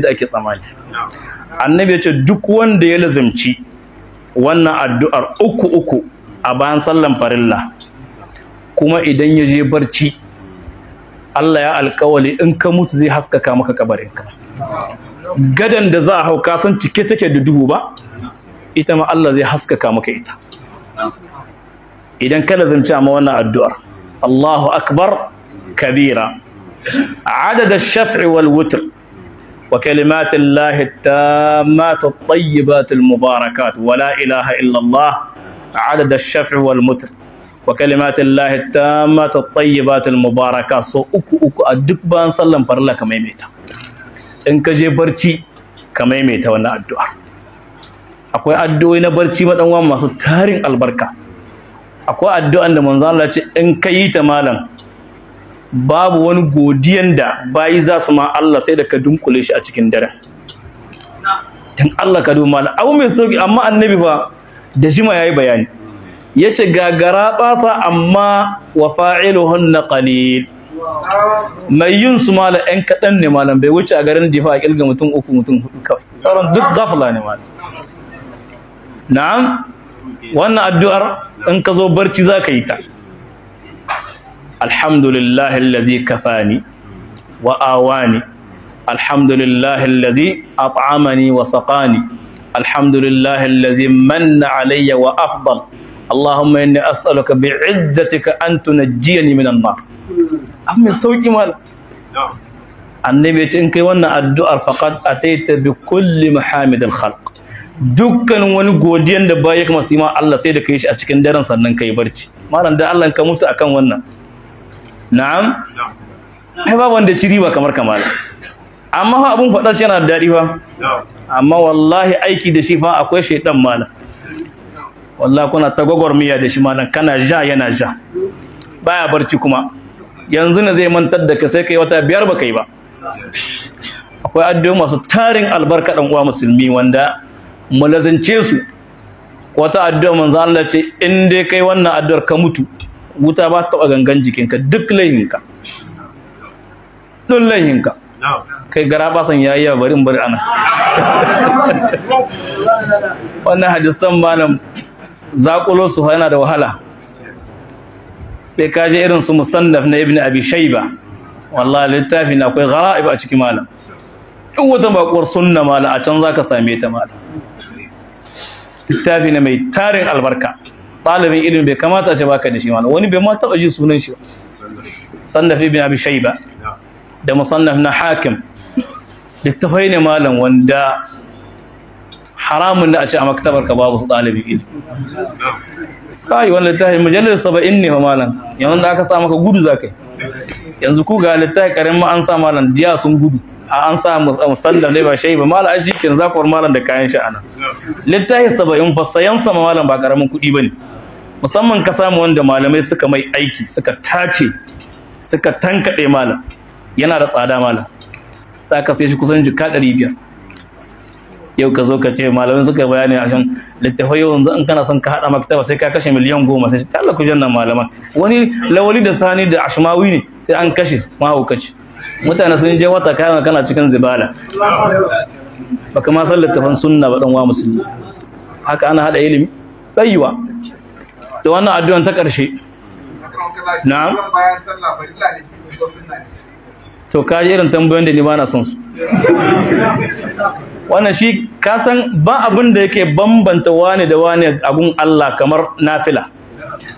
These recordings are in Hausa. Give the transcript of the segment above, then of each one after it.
da ake tsammani. Annabi ya ce duk wanda ya lazimci wannan addu'ar uku a bayan sallan farilla, kuma idan ya je barci Allah ya alƙawali in ka mutu zai haskaka maka kabarinka. Gadan da za a hau kasan cike take da duhu ba, ita ma Allah zai haskaka maka ita idan ka lazimci amma wannan addu'ar. Allahu akbar kabira, adad ash-shaf'i wal witr wa kalimati llahi at-tammat at-tayyibat al-mubarakat wa la ilaha illa Allah, adad ash-shaf'i wal witr wa kalimati llahi at-tammat at-tayyibat al-mubarakat. So uku a duk bayan sallan farilla ka maimaita. In ka je barci ka maimaita wannan addu'ar. Akwai addu'o'i na barci maɗanwa masu tarin albarka. Akwai addu'an da manzo Allah ce in ka yi ta malam babu wani godiyan da bayi za su ma Allah sai da ka dunkule shi a cikin dare. Dan Allah ka duba malam abu mai sauki, amma annabi ba da jima yayi bayani. Yace gagara basa amma wa fa'iluhunna qalil. Mai yin su malam ɗan kaɗan ne malam, bai wuce a garin Difa a kilga mutum 3 mutum 4 kawai, sauran duk gafala ne malam. Na'am, wannan addu'ar in ka zo barci za ka yi ta. Alhamdulillahi allazi kafani wa awani, alhamdulillahi allazi at'amani wa saqani, alhamdulillahi allazi manna alayya wa afdal, Allahumma inni as'aluka bi'izzatika an tunajjiyani minan nar. Amma sauki mal. Annabi ya ce in kai wannan addu'ar faqad ataita bi kulli mahamidil khalq. Dukkan wani godiyan da baya kuma sai ma Allah sai da kai shi a cikin daren sannan kai barci. Malam dan Allah ka mutu akan wannan. Na'am. Ai ba wanda ci riba kamar kamala. Amma fa abun fada shi yana da dadi fa. Amma wallahi aiki da shi fa akwai shaydan malam. Wallahi kuna ta gwagwarmiya da shi malam, kana ja yana ja. Baya barci kuma. Yanzu ne zai mantar da ka sai kai wata 5 ba kai ba. Akwai addu'o'i masu tarin albarka dan uwa musulmi wanda mu lazance su. Wata addu'a manzo Allah ce in dai kai wannan addu'ar ka mutu, wuta ba ta taba gangan jikinka duk laihinka. Duk laihinka. Kai gara ba san yayi bari in bari ana. Wannan hadisan malam zakulo su yana da wahala. Sai ka je irin su musannaf na Ibn Abi Shayba, wallahi littafin akwai ghara'ib a cikin malam. Duk wata bakuwar sunna malam a can zaka same ta malam. Littafi ne mai tarin albarka. Ɗalibin ilimi bai kamata a ce baka da shi malam, wani bai ma taɓa ji sunan shi ba. Musannaf Ibn Abi Shayba da musannaf na Hakim, littafai ne malam wanda haramun da a ce a maktabar ka babu su ɗalibin ilimi. Kai wannan littafi mujallar 70 ne fa malam, yanzu da aka sa maka gudu zakai. Yanzu ku ga littafi karin ma an sa malam jiya sun gudu, an sa musallaf ne ba shay ba malam, shi kenan za ku war malam da kayan shi ana. Littafi 70 fa sayan sa malam ba karamin kuɗi bane, musamman ka samu wanda malamai suka mai aiki, suka tace, suka tankade malam, yana da tsada malam. Za ka sai shi kusan jika 500. Yau ka zo ka ce malamai suka bayani a kan littafai, yau yanzu in kana son ka haɗa maktaba sai ka kashe miliyan 10, sai ta Allah ku jannan malaman. Wani lawali da sani da ashmawi ne sai an kashe mahaukaci. Mutane sun je wata kayan kana cikin zibala. Baka ma san littafan sunna ba dan wa musulmi. Haka ana hada ilimi tsayuwa. Da wannan addu'an ta ƙarshe. Na'am. To ka ji irin tambayoyin da ni ba na son su. Wannan shi ka san ba abin da yake bambanta wani da wani abun Allah kamar nafila.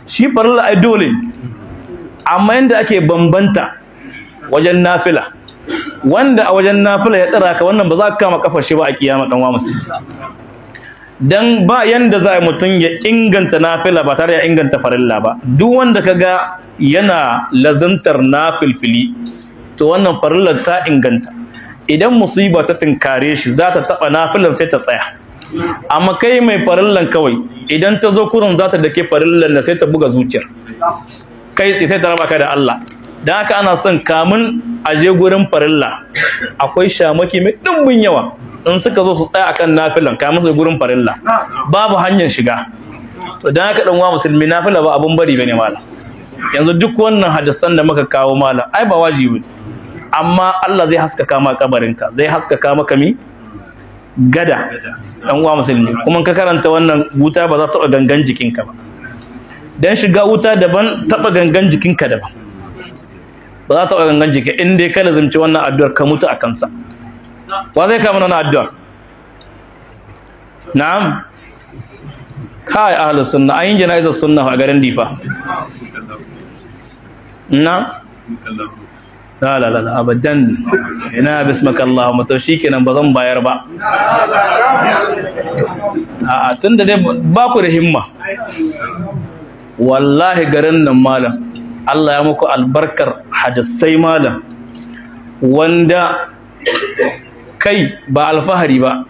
Shi farilla ai dole, amma inda ake bambanta wajen nafila, wanda a wajen nafila ya tsara ka wannan ba za ka kama kafar shi ba a kiyama dan wa musulmi. Dan ba yanda za a mutum ya inganta nafila ba tare da inganta farilla ba. Duk wanda kaga yana lazantar nafilfili to wannan farillar ta inganta. Idan musiba ta tinkare shi za ta taɓa nafilan sai ta tsaya. Amma kai mai farillan kawai idan ta zo kurun za ta dake farillan da sai ta buga zuciyar. Kai sai ta raba ka da Allah. Dan haka ana son kamun aje gurin farilla akwai shamaki mai dimbin yawa. In suka zo su tsaya akan nafilan kamun su gurin farilla babu hanyar shiga. To dan haka dan wa musulmi nafila ba abun bari bane malam. Yanzu duk wannan hadisan da muka kawo malam ai ba wajibi. amma Allah zai haskaka ma kabarinka, zai haskaka maka gada dan uwa musulmi. Kuma ka karanta wannan, wuta ba za ta taɓa gangan jikinka ba, dan shiga wuta daban, taɓa gangan jikinka daban, ba za ta taɓa gangan jiki in dai ka lazimci wannan addu'ar ka mutu a kansa. Wa zai kama wannan addu'ar? Na'am, kai ahlus sunna, an yi jana'izar sunna a garin Difa. Na la abadan, ina bismaka Allahumma, to shikenan ba zan bayar ba. A tunda dai ba ku da himma, wallahi garin nan malam, Allah ya muku albarkar hadisai malam, wanda kai ba alfahari ba,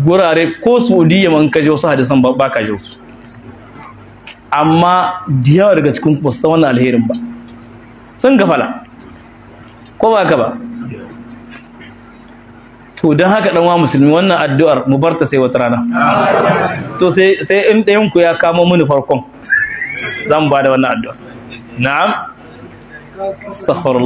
gurare ko Saudiya man kaje wasu hadisan ba ka je su, amma da yawa daga cikin ku san wannan alherin ba, sun gafala ko ba ka ba. To don haka dan wa musulmi, wannan addu'ar mu barta sai wata rana. To sai in ɗayan ku ya kamo mini farkon, zan ba da wannan addu'ar. Na'am, astaghfirullah.